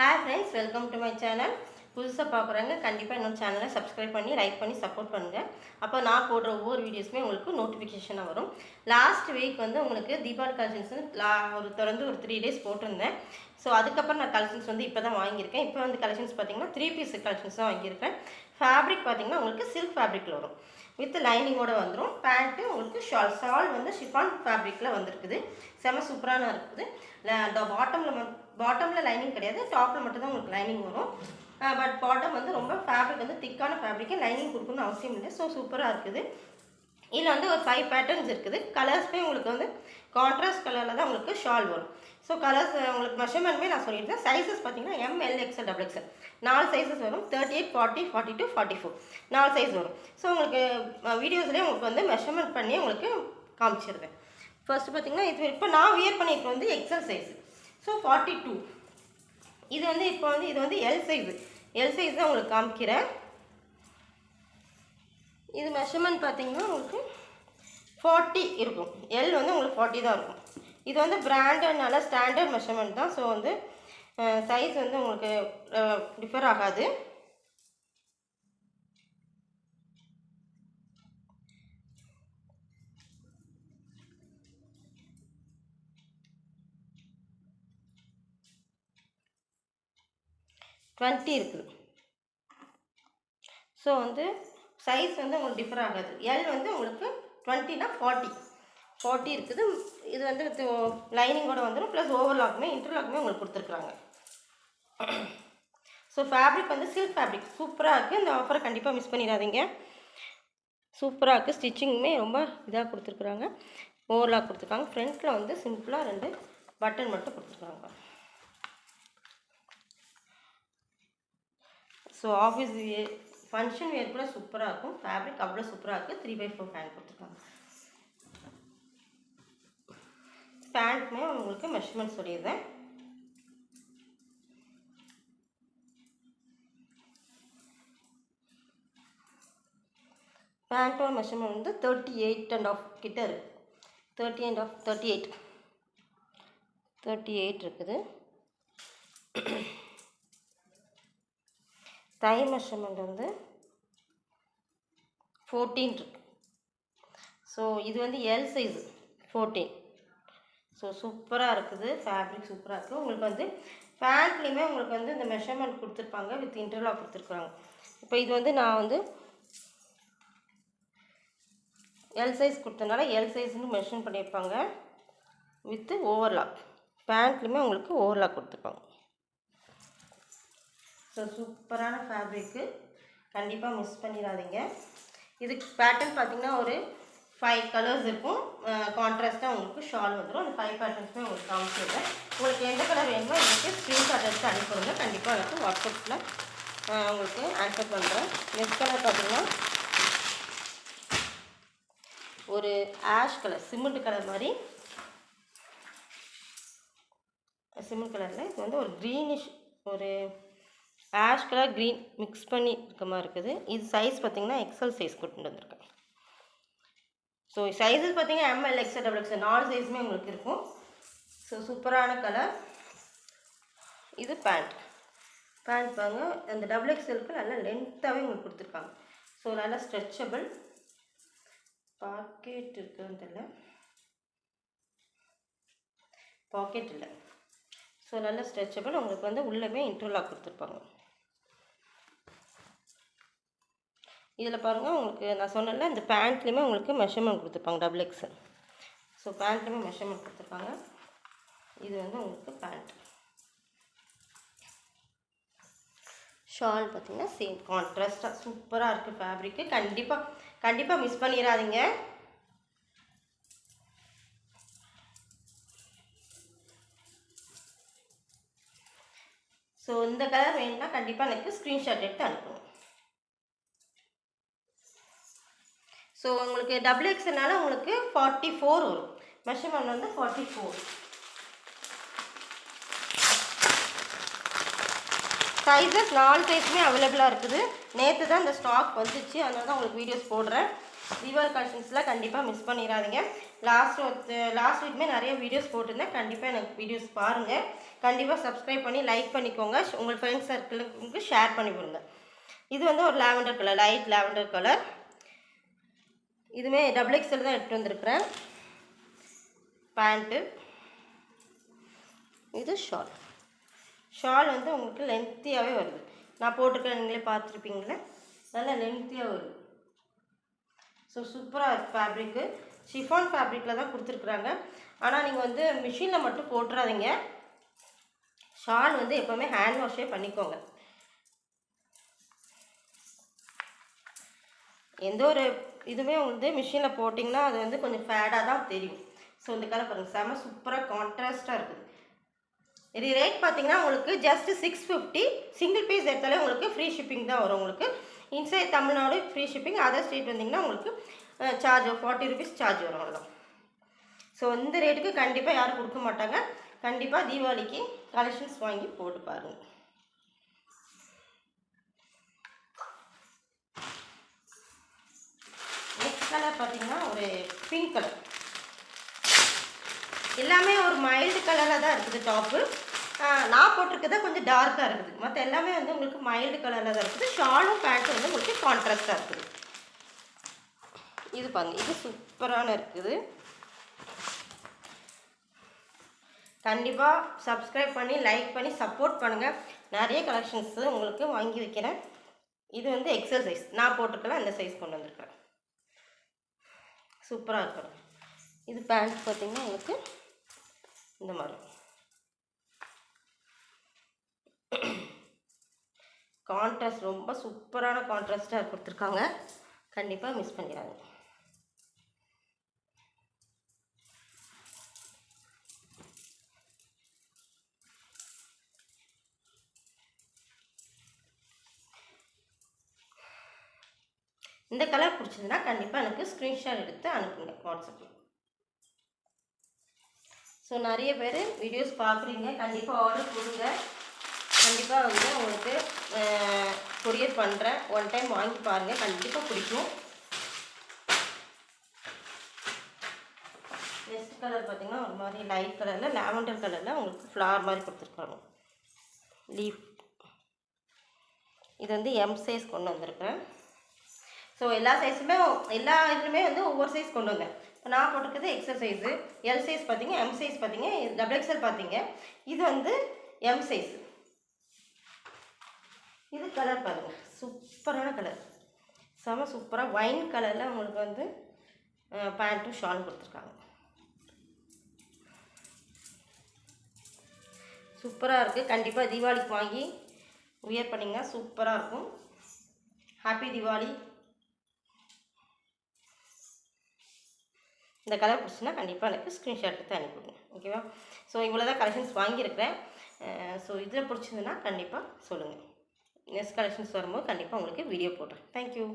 Hi friends, welcome to my channel. புதுசாக பார்க்குறாங்க கண்டிப்பாக என்னோட சேனலை சப்ஸ்கிரைப் பண்ணி லைக் பண்ணி சப்போர்ட் பண்ணுங்கள். அப்போ நான் போடுற ஒவ்வொரு வீடியோஸுமே உங்களுக்கு நோட்டிஃபிகேஷனாக வரும். லாஸ்ட் வீக் வந்து உங்களுக்கு தீபாவளி கலெக்ஷன்ஸ் தொடர்ந்து ஒரு 3 days போட்டிருந்தேன். ஸோ அதுக்கப்புறம் நான் கலெக்ஷன்ஸ் வந்து இப்போ தான் வாங்கியிருக்கேன். இப்போ வந்து கலெக்ஷன்ஸ் பார்த்தீங்கன்னா 3 piece கலெக்ஷன்ஸ் தான் வாங்கியிருக்கேன். ஃபேப்ரிக் பார்த்தீங்கன்னா உங்களுக்கு சில்க் ஃபேப்ரிக்கில் வரும், வித் லைனிங்கோடு வந்துடும். பேண்ட்டு உங்களுக்கு ஷால் வந்து ஷிஃபான் ஃபேப்ரிக்கில் வந்துருக்குது. செம சூப்பரான இருக்குது. பாட்டமில் லைனிங் கிடையாது, டாப்பில் மட்டும் தான் உங்களுக்கு லைனிங் வரும். பட் பாட்டம் வந்து ரொம்ப ஃபேப்ரிக் வந்து திக்கான ஃபேப்ரிக்கு, லைனிங் கொடுக்கணும்னு அவசியம் இல்லை. ஸோ சூப்பராக இருக்குது. இதில் வந்து ஒரு 5 patterns இருக்குது. கலர்ஸ்மே உங்களுக்கு வந்து கான்ட்ராஸ்ட் கலரில் தான் உங்களுக்கு ஷால் வரும். ஸோ கலர்ஸ் உங்களுக்கு மெஷர்மெண்ட்மே நான் சொல்லியிருந்தேன். சைஸஸ் பார்த்தீங்கன்னா ML XL XXL 4 சைஸஸ் வரும். 38, 40, 42, 44 4 சைஸ் வரும். ஸோ உங்களுக்கு வீடியோஸ்லேயே உங்களுக்கு வந்து மெஷர்மெண்ட் பண்ணி உங்களுக்கு காமிச்சிருவேன். ஃபர்ஸ்ட்டு பார்த்தீங்கன்னா இது இப்போ நான் வியர் பண்ணியிருக்கேன் வந்து XL சைஸு. ஸோ 42. இது வந்து இப்போ வந்து இது வந்து எல் சைஸ் தான் உங்களுக்கு காமிக்கிறேன். இது மெஷர்மெண்ட் பார்த்தீங்கன்னா உங்களுக்கு 40 இருக்கும். எல் வந்து உங்களுக்கு 40 தான் இருக்கும். இது வந்து பிராண்டட்னால ஸ்டாண்டர்ட் மெஷர்மெண்ட் தான். ஸோ வந்து சைஸ் வந்து உங்களுக்கு டிஃபர் ஆகாது. இருக்குது. ஸோ வந்து சைஸ் வந்து உங்களுக்கு டிஃபர் ஆகாது. எல் வந்து உங்களுக்கு 20னா 40 இருக்குது. இது வந்து லைனிங்கோட வந்துடும். ப்ளஸ் ஓவர்லாக்குமே இன்டர்லாக்குமே உங்களுக்கு கொடுத்துருக்குறாங்க. ஸோ ஃபேப்ரிக் வந்து சில்க் ஃபேப்ரிக் சூப்பராக இருக்குது. இந்த ஆஃபரை கண்டிப்பாக மிஸ் பண்ணிடாதீங்க. சூப்பராக இருக்குது. ஸ்டிச்சிங்குமே ரொம்ப இதாக கொடுத்துருக்குறாங்க. ஓவர்லாக் கொடுத்துருக்காங்க. ஃப்ரண்ட்டில் வந்து சிம்பிளாக 2 பட்டன் மட்டும் கொடுத்துருக்காங்க. ஸோ ஆஃபீஸ் ஃபங்க்ஷன் வேர் கூட சூப்பராக இருக்கும். ஃபேப்ரிக் அவ்வளோ சூப்பராக இருக்குது. 3/4 பேண்ட் கொடுத்துருக்காங்க. பேண்ட்டுமே உங்களுக்கு மெஷர்மெண்ட் சொல்லிடுறேன். பேண்ட்டோட மெஷர்மெண்ட் வந்து 38.5 கிட்ட இருக்குது. 38 இருக்குது. தை மெஷர்மெண்ட் வந்து 14 இருக்குது. ஸோ இது வந்து எல் சைஸு 14. ஸோ சூப்பராக இருக்குது. ஃபேப்ரிக் சூப்பராக இருக்குது. உங்களுக்கு வந்து பேண்ட்லேயுமே உங்களுக்கு வந்து இந்த மெஷர்மெண்ட் கொடுத்துருப்பாங்க, வித் இன்டர்லாக் கொடுத்துருக்குறாங்க. இப்போ இது வந்து நான் வந்து எல் சைஸ் கொடுத்தனால எல் சைஸ்ன்னு மென்ஷன் பண்ணியிருப்பாங்க, வித்து ஓவர்லாக். பேண்ட்லேயுமே உங்களுக்கு ஓவர்லாக் கொடுத்துருப்பாங்க. ஸோ சூப்பரான ஃபேப்ரிக்கு, கண்டிப்பாக மிஸ் பண்ணிடாதீங்க. இதுக்கு பேட்டர்ன் பார்த்திங்கன்னா ஒரு 5 கலர்ஸ் இருக்கும். கான்ட்ராஸ்ட்டாக உங்களுக்கு ஷால் வந்துடும். அந்த 5 பேட்டர்ன்ஸுமே உங்களுக்கு காமிச்சிருக்கேன். உங்களுக்கு எந்த கலர் வேணுமோ உங்களுக்கு ஸ்க்ரீன்ஷாட் எடுத்து அனுப்பிடுங்க. கண்டிப்பாக எனக்கு வாட்ஸ்அப்பில் உங்களுக்கு ஆன்சர் பண்ணுறேன். நெக்ஸ்ட் கலர் பார்த்திங்கன்னா ஒரு ஆஷ் கலர், சிமெண்ட் கலர் மாதிரி, சிமெண்ட் கலரில் இது வந்து ஒரு க்ரீனிஷ், ஒரு ஆஷ் கலர் க்ரீன் மிக்ஸ் பண்ணி இருக்க மாதிரி இருக்குது. இது சைஸ் பார்த்திங்கன்னா எக்ஸல் சைஸ் கொண்டு வந்திருக்கேன். ஸோ சைஸஸ் பார்த்திங்கன்னா ML XL XXL 4 சைஸுமே உங்களுக்கு இருக்கும். ஸோ சூப்பரான கலர். இது பேண்ட் பாருங்க, அந்த XXLக்கு நல்லா லென்த்தாகவே உங்களுக்கு கொடுத்துருக்காங்க. ஸோ நல்லா ஸ்ட்ரெச்சபிள். பாக்கெட் இருக்குதுன்னு தெரியல, பாக்கெட் இல்லை. ஸோ நல்லா ஸ்ட்ரெச்சபிள். உங்களுக்கு வந்து உள்ளவே இன்டர்லாக் கொடுத்துருப்பாங்க. இதில் பாருங்கள், உங்களுக்கு நான் சொன்னல இந்த பேண்ட்லேயுமே உங்களுக்கு மெஷர்மெண்ட் கொடுத்துருப்பாங்க XXL. ஸோ பேண்ட்லேயுமே மெஷர்மெண்ட் கொடுத்துருப்பாங்க. இது வந்து உங்களுக்கு பேண்ட். ஷால் பார்த்திங்கன்னா சேம் கான்ட்ராஸ்டாக சூப்பராக இருக்குது. ஃபேப்ரிக்கு கண்டிப்பாக மிஸ் பண்ணிடாதீங்க. ஸோ இந்த கலர் வேணும்னா கண்டிப்பாக எனக்கு ஸ்க்ரீன்ஷாட் எடுத்து அனுப்புங்க. ஸோ உங்களுக்கு XXLனால உங்களுக்கு 44 வரும். மெஷர்மெண்ட் வந்து 44. சைஸஸ் 4 சைஸுமே அவைலபிளாக இருக்குது. நேற்று தான் இந்த ஸ்டாக் வந்துச்சு, அதனால தான் உங்களுக்கு வீடியோஸ் போடுறேன். தீபாவளி கலெக்ஷன்ஸில் கண்டிப்பாக மிஸ் பண்ணிடாதீங்க. லாஸ்ட் வீக்குமே நிறைய வீடியோஸ் போட்டிருந்தேன். கண்டிப்பாக எனக்கு வீடியோஸ் பாருங்கள். கண்டிப்பாக சப்ஸ்கிரைப் பண்ணி லைக் பண்ணிக்கோங்க. உங்கள் ஃப்ரெண்ட்ஸ் சர்க்கிளுக்கு ஷேர் பண்ணி கொடுங்க. இது வந்து ஒரு lavender colour, light lavender colour. இதுவுமே XXL தான் எடுத்து வந்திருக்கிறேன். பேண்ட்டு, இது ஷால் வந்து உங்களுக்கு லென்த்தியாகவே வருது. நான் போட்டிருக்கேன், நீங்களே பார்த்துருப்பீங்களே, நல்லா லென்த்தியாக வருது. ஸோ சூப்பராக இருக்குது. ஃபேப்ரிக்கு ஷிஃபான் ஃபேப்ரிக்கில் தான் கொடுத்துருக்குறாங்க. ஆனால் நீங்கள் வந்து மிஷினில் மட்டும் போட்டுறாதீங்க. ஷால் வந்து எப்போவுமே ஹேண்ட் வாஷே பண்ணிக்கோங்க. எந்த ஒரு இதுவுமே வந்து மிஷினில் போட்டிங்கன்னா அது வந்து கொஞ்சம் ஃபேடாக தான் தெரியும். ஸோ இந்த கலர் பாருங்கள், செம்ம சூப்பராக கான்ட்ராஸ்ட்டாக இருக்குது. இது ரேட் பார்த்தீங்கன்னா உங்களுக்கு ஜஸ்ட் 650. சிங்கிள் பீஸ் எடுத்தாலே உங்களுக்கு ஃப்ரீ ஷிப்பிங் தான் வரும். உங்களுக்கு inside Tamil Nadu free shipping, other state வந்தீங்கன்னா உங்களுக்கு சார்ஜ் 40 ருபீஸ் சார்ஜ் வரும். அவ்வளோதான். ஸோ இந்த ரேட்டுக்கு கண்டிப்பாக யாரும் கொடுக்க மாட்டாங்க. கண்டிப்பாக தீபாவளிக்கு கலெக்ஷன்ஸ் வாங்கி போட்டு பாருங்கள். நெக்ஸ்ட் கலர் பார்த்தீங்கன்னா ஒரு பிங்க் கலர். எல்லாமே ஒரு மைல்டு கலராக தான் இருக்குது. டாப்பு நான் போட்டிருக்கதா கொஞ்சம் டார்க்காக இருக்குது. மற்ற எல்லாமே வந்து உங்களுக்கு மைல்டு கலரில் தான் இருக்குது. ஷாலும் பேண்ட்டும் வந்து உங்களுக்கு கான்ட்ராஸ்டாக இருக்குது. இது பாருங்கள், இது சூப்பரான இருக்குது. கண்டிப்பாக சப்ஸ்கிரைப் பண்ணி லைக் பண்ணி சப்போர்ட் பண்ணுங்கள். நிறைய கலெக்ஷன்ஸு உங்களுக்கு வாங்கி வைக்கிறேன். இது வந்து XL சைஸ், நான் போட்டிருக்கலாம் அந்த சைஸ் கொண்டு வந்திருக்கிறேன். சூப்பராக இருக்கணும். இது பேண்ட் பார்த்திங்கன்னா உங்களுக்கு இந்த மாதிரி கான்ட்ராஸ்ட், ரொம்ப சூப்பரான கான்ட்ராஸ்ட்டாக கொடுத்துருக்காங்க. கண்டிப்பாக மிஸ் பண்ணிடாது. இந்த கலர் பிடிச்சதுன்னா கண்டிப்பாக எனக்கு ஸ்க்ரீன்ஷாட் எடுத்து அனுப்புங்க வாட்ஸ்அப்பில். ஸோ நிறைய பேர் வீடியோஸ் பார்க்குறீங்க, கண்டிப்பாக ஆர்டர் கொடுங்க. கண்டிப்பாக வந்து உங்களுக்கு கொரியர் பண்ணுறேன். ஒன் டைம் வாங்கி பாருங்கள், கண்டிப்பாக பிடிக்கும். நெக்ஸ்ட் கலர் பார்த்திங்கன்னா ஒரு மாதிரி லைட் கலரில் லாவெண்டர் கலரில் உங்களுக்கு ஃப்ளவர் மாதிரி கொடுத்துருக்காங்க, லீஃப். இது வந்து M சைஸ் கொண்டு வந்திருக்கிறேன். ஸோ எல்லா சைஸுமே எல்லா இதுலையுமே வந்து ஒவ்வொரு சைஸ் கொண்டு வந்தேன். இப்போ நான் போட்டிருக்கிறது XL சைஸு, L சைஸ் பார்த்தீங்க, M சைஸ் பார்த்தீங்க, XXL பார்த்தீங்க. இது வந்து M சைஸு. இது கலர் பாருங்கள், சூப்பரான கலர், செம சூப்பராக ஒயின் கலரில் உங்களுக்கு வந்து பேண்ட்டும் ஷாலும் கொடுத்துருக்காங்க. சூப்பராக இருக்குது. கண்டிப்பாக தீபாவளிக்கு வாங்கி வியர் பண்ணிங்கன்னா சூப்பராக இருக்கும். ஹாப்பி தீபாவளி. இந்த கலர் பிடிச்சுன்னா கண்டிப்பாக எனக்கு ஸ்க்ரீன்ஷாட் எடுத்து அனுப்பிவிடுங்க. ஓகேவா? ஸோ இவ்வளோ தான் கலெக்ஷன்ஸ் வாங்கியிருக்கிறேன். ஸோ இதில் பிடிச்சதுன்னா கண்டிப்பாக சொல்லுங்கள். நெக்ஸ்ட் கலெக்ஷன்ஸ் வரும்போது கண்டிப்பாக உங்களுக்கு வீடியோ போடுறேன். தேங்க்யூ.